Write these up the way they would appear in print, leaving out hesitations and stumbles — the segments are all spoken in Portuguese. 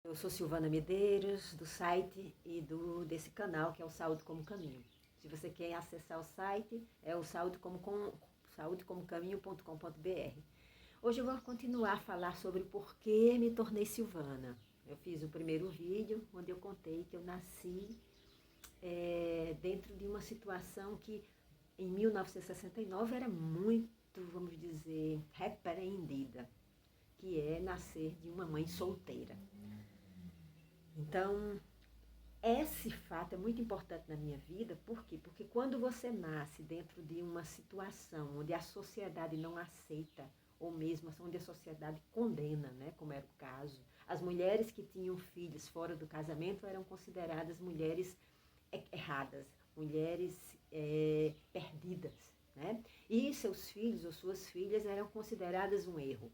Eu sou Silvana Medeiros, do site e desse canal que é o Saúde como Caminho. Se você quer acessar o site, é o saudecomocaminho.com.br. Hoje eu vou continuar a falar sobre por que me tornei Silvana. Eu fiz o primeiro vídeo onde eu contei que eu nasci dentro de uma situação que em 1969 era muito, vamos dizer, repreendida, que é nascer de uma mãe solteira. Então, esse fato é muito importante na minha vida, por quê? Porque quando você nasce dentro de uma situação onde a sociedade não aceita, ou mesmo onde a sociedade condena, né, como era o caso, as mulheres que tinham filhos fora do casamento eram consideradas mulheres erradas, mulheres perdidas, né? E seus filhos ou suas filhas eram consideradas um erro.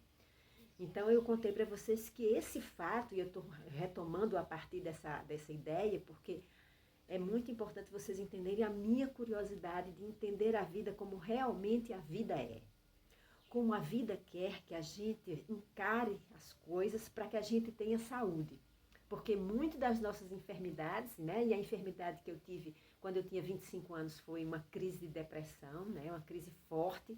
Então, eu contei para vocês que esse fato, e eu estou retomando a partir dessa ideia, porque é muito importante vocês entenderem a minha curiosidade de entender a vida como realmente a vida é. Como a vida quer que a gente encare as coisas para que a gente tenha saúde. Porque muitas das nossas enfermidades, né, e a enfermidade que eu tive quando eu tinha 25 anos foi uma crise de depressão, né, uma crise forte,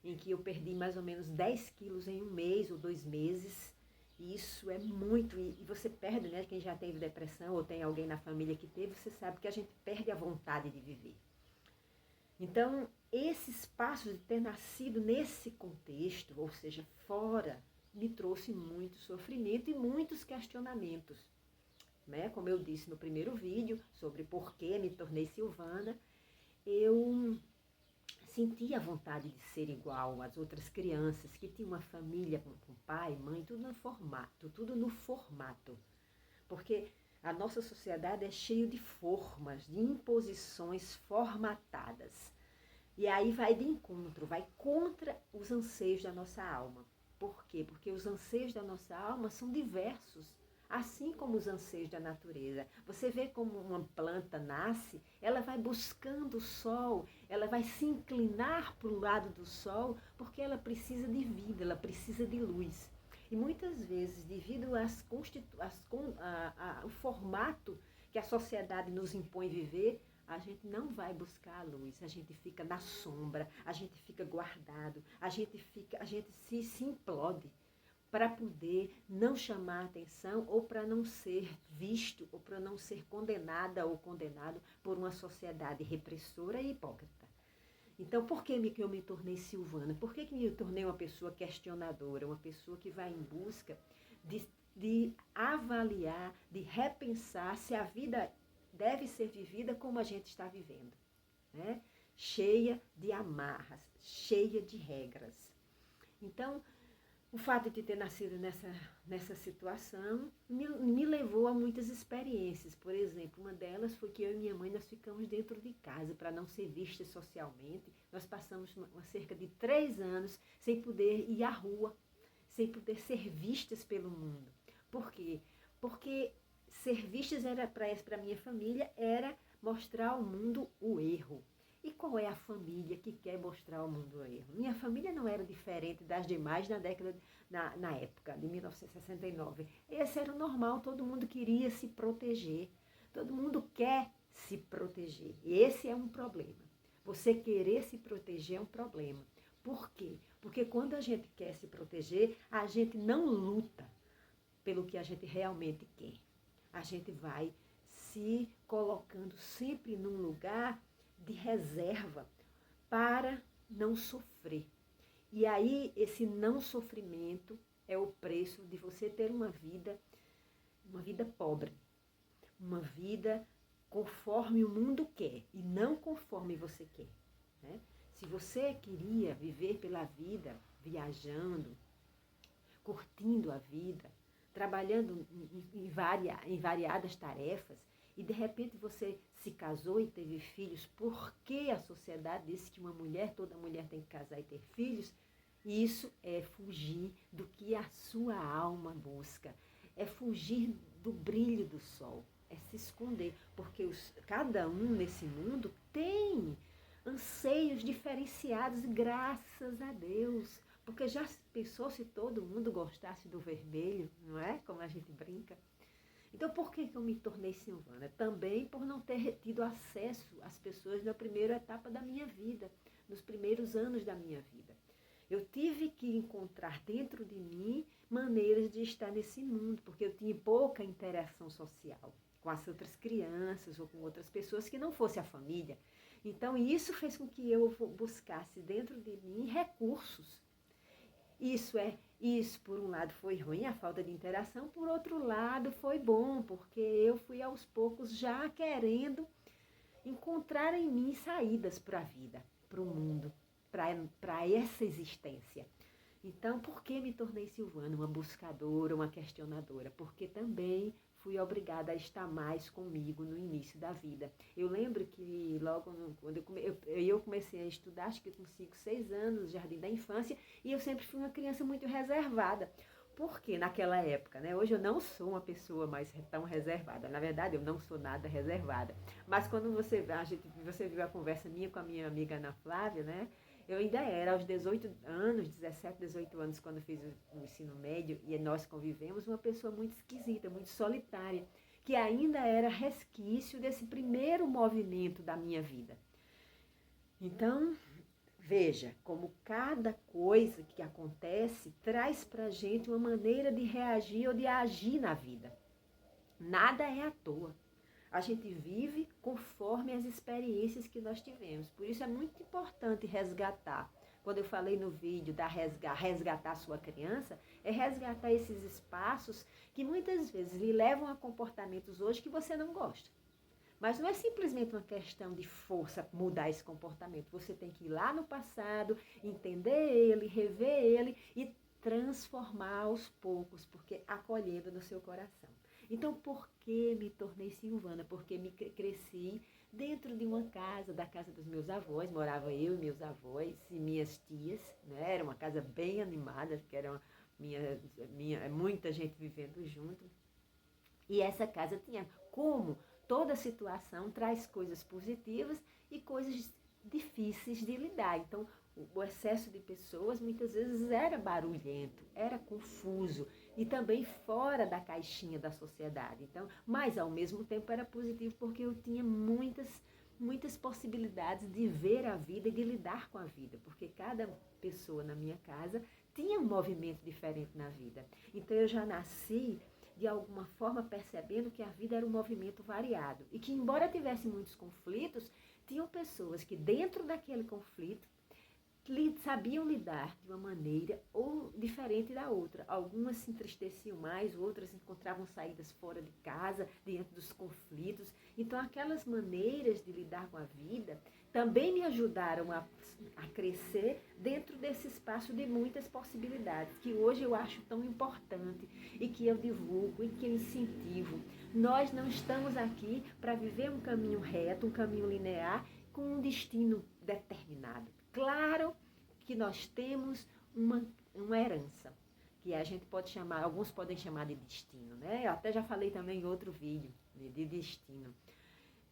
em que eu perdi mais ou menos 10 quilos em 1 mês ou 2 meses. E isso é muito, e você perde, né? Quem já teve depressão ou tem alguém na família que teve, você sabe que a gente perde a vontade de viver. Então, esses passos de ter nascido nesse contexto, ou seja, fora, me trouxe muito sofrimento e muitos questionamentos. Né? Como eu disse no primeiro vídeo, sobre por que me tornei Silvana, eu sentia a vontade de ser igual às outras crianças que tinham uma família com pai, mãe, tudo no formato. Porque a nossa sociedade é cheia de formas, de imposições formatadas. E aí vai de encontro, vai contra os anseios da nossa alma. Por quê? Porque os anseios da nossa alma são diversos, assim como os anseios da natureza. Você vê como uma planta nasce, ela vai buscando o sol, ela vai se inclinar para o lado do sol, porque ela precisa de vida, ela precisa de luz. E muitas vezes, devido ao formato que a sociedade nos impõe viver, a gente não vai buscar a luz, a gente fica na sombra, a gente fica guardado, a gente se implode para poder não chamar atenção ou para não ser visto ou para não ser condenada ou condenado por uma sociedade repressora e hipócrita. Então, por que eu me tornei Silvana? Por que me tornei uma pessoa questionadora, uma pessoa que vai em busca de avaliar, de repensar se a vida deve ser vivida como a gente está vivendo, né? Cheia de amarras, cheia de regras. Então, o fato de ter nascido nessa situação me levou a muitas experiências. Por exemplo, uma delas foi que eu e minha mãe nós ficamos dentro de casa para não ser vistas socialmente. Nós passamos cerca de 3 anos sem poder ir à rua, sem poder ser vistas pelo mundo. Por quê? Porque ser vistas para a minha família era mostrar ao mundo o erro. E qual é a família que quer mostrar ao mundo o erro? Minha família não era diferente das demais na época de 1969. Esse era o normal, todo mundo queria se proteger. Todo mundo quer se proteger. E esse é um problema. Você querer se proteger é um problema. Por quê? Porque quando a gente quer se proteger, a gente não luta pelo que a gente realmente quer. A gente vai se colocando sempre num lugar de reserva para não sofrer. E aí, esse não sofrimento é o preço de você ter uma vida pobre, uma vida conforme o mundo quer e não conforme você quer, né? Se você queria viver pela vida, viajando, curtindo a vida, trabalhando em variadas tarefas, e de repente você se casou e teve filhos, porque a sociedade disse que toda mulher tem que casar e ter filhos, isso é fugir do que a sua alma busca, é fugir do brilho do sol, é se esconder, porque cada um nesse mundo tem anseios diferenciados, graças a Deus. Porque já pensou se todo mundo gostasse do vermelho, não é? Como a gente brinca. Então, por que eu me tornei Silvana? Também por não ter tido acesso às pessoas na primeira etapa da minha vida, nos primeiros anos da minha vida. Eu tive que encontrar dentro de mim maneiras de estar nesse mundo, porque eu tinha pouca interação social com as outras crianças ou com outras pessoas que não fosse a família. Então, isso fez com que eu buscasse dentro de mim recursos. Isso por um lado foi ruim, a falta de interação, por outro lado foi bom, porque eu fui aos poucos já querendo encontrar em mim saídas para a vida, para o mundo, para essa existência. Então, por que me tornei Silvana, uma buscadora, uma questionadora? Porque também fui obrigada a estar mais comigo no início da vida. Eu lembro que logo quando eu comecei a estudar, acho que com 5, 6 anos, jardim da infância, e eu sempre fui uma criança muito reservada. Porque naquela época, né? Hoje eu não sou uma pessoa mais tão reservada. Na verdade, eu não sou nada reservada. Mas quando você viu a conversa minha com a minha amiga Ana Flávia, né? Eu ainda era, aos 18 anos, 17, 18 anos, quando fiz o ensino médio, e nós convivemos, uma pessoa muito esquisita, muito solitária, que ainda era resquício desse primeiro movimento da minha vida. Então, veja como cada coisa que acontece traz pra gente uma maneira de reagir ou de agir na vida. Nada é à toa. A gente vive conforme as experiências que nós tivemos. Por isso é muito importante resgatar. Quando eu falei no vídeo da resgatar a sua criança, é resgatar esses espaços que muitas vezes lhe levam a comportamentos hoje que você não gosta. Mas não é simplesmente uma questão de força mudar esse comportamento. Você tem que ir lá no passado, entender ele, rever ele e transformar aos poucos, porque acolhendo no seu coração. Então, por que me tornei Silvana? Porque me cresci dentro de uma casa, da casa dos meus avós, morava eu e meus avós e minhas tias, né? Era uma casa bem animada, porque era muita gente vivendo junto. E essa casa tinha, como toda situação traz coisas positivas e coisas difíceis de lidar. Então, o excesso de pessoas muitas vezes era barulhento, era confuso e também fora da caixinha da sociedade. Então, mas ao mesmo tempo era positivo porque eu tinha muitas possibilidades de ver a vida e de lidar com a vida, porque cada pessoa na minha casa tinha um movimento diferente na vida. Então, eu já nasci de alguma forma percebendo que a vida era um movimento variado e que, embora tivesse muitos conflitos, tinham pessoas que dentro daquele conflito sabiam lidar de uma maneira ou diferente da outra. Algumas se entristeciam mais, outras encontravam saídas fora de casa, diante dos conflitos. Então, aquelas maneiras de lidar com a vida também me ajudaram a crescer dentro desse espaço de muitas possibilidades, que hoje eu acho tão importante e que eu divulgo e que eu incentivo. Nós não estamos aqui para viver um caminho reto, um caminho linear, com um destino determinado. Claro que nós temos uma herança, que a gente pode chamar, alguns podem chamar de destino, né? Eu até já falei também em outro vídeo de destino.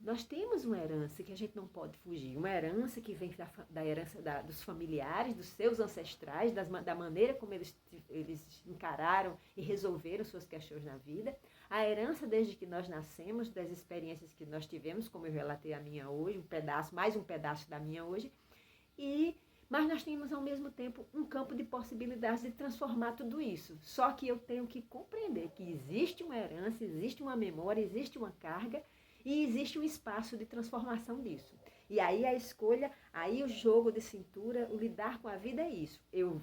Nós temos uma herança que a gente não pode fugir, uma herança que vem da herança dos familiares, dos seus ancestrais, da maneira como eles encararam e resolveram suas questões na vida, a herança desde que nós nascemos, das experiências que nós tivemos, como eu relatei a minha hoje, mais um pedaço da minha hoje, mas nós temos ao mesmo tempo um campo de possibilidades de transformar tudo isso. Só que eu tenho que compreender que existe uma herança, existe uma memória, existe uma carga, e existe um espaço de transformação disso. E aí a escolha, aí o jogo de cintura, o lidar com a vida é isso. Eu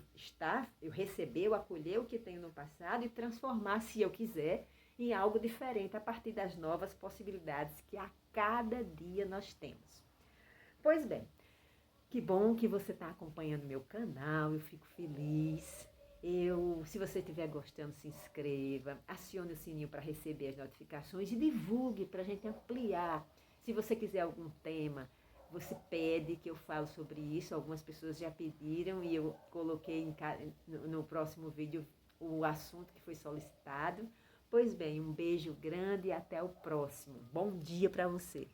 receber, eu acolher o que tenho no passado e transformar, se eu quiser, em algo diferente a partir das novas possibilidades que a cada dia nós temos. Pois bem, que bom que você está acompanhando meu canal, eu fico feliz. Se você estiver gostando, se inscreva, acione o sininho para receber as notificações e divulgue para a gente ampliar. Se você quiser algum tema, você pede que eu fale sobre isso. Algumas pessoas já pediram e eu coloquei no próximo vídeo o assunto que foi solicitado. Pois bem, um beijo grande e até o próximo. Bom dia para você!